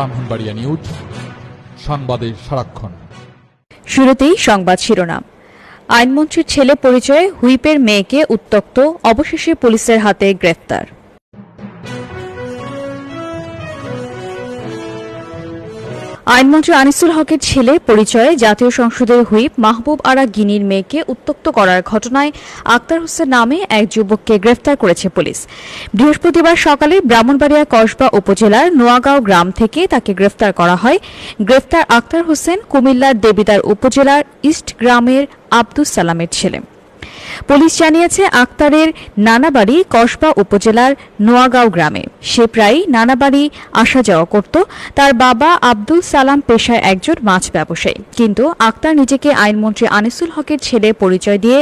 Brahmanbaria news, সংবাদে সারাক্ষণ। শুরুতেই সংবাদ শিরোনাম। আইনমন্ত্রীর ছেলে পরিচয়ে হুইপের মেয়েকে উত্ত্যক্ত, অবশেষে পুলিশের হাতে গ্রেফতার। আইনমন্ত্রী আনিসুল হকের ছেলে পরিচয়ে জাতীয় সংসদের হুইপ মাহবুব আরা গিনির মেয়েকে উত্ত্যক্ত করার ঘটনায় আক্তার হোসেন নামে এক যুবককে গ্রেফতার করেছে পুলিশ। বৃহস্পতিবার সকালে ব্রাহ্মণবাড়িয়া কসবা উপজেলার নোয়াগাঁও গ্রাম থেকে তাকে গ্রেফতার করা হয়। গ্রেফতার আক্তার হোসেন কুমিল্লার দেবিদ্বার উপজেলার ইস্ট গ্রামের আব্দুস সালামের ছেলে। পুলিশ জানিয়েছে, আক্তারের নানাবাড়ি কসবা উপজেলার নোয়াগাঁও গ্রামে। সে প্রায় নানাবাড়ি আসা যাওয়া করত। তার বাবা আব্দুল সালাম পেশায় একজন মাছ ব্যবসায়ী, কিন্তু আক্তার নিজেকে আইনমন্ত্রী আনিসুল হকের ছেলে পরিচয় দিয়ে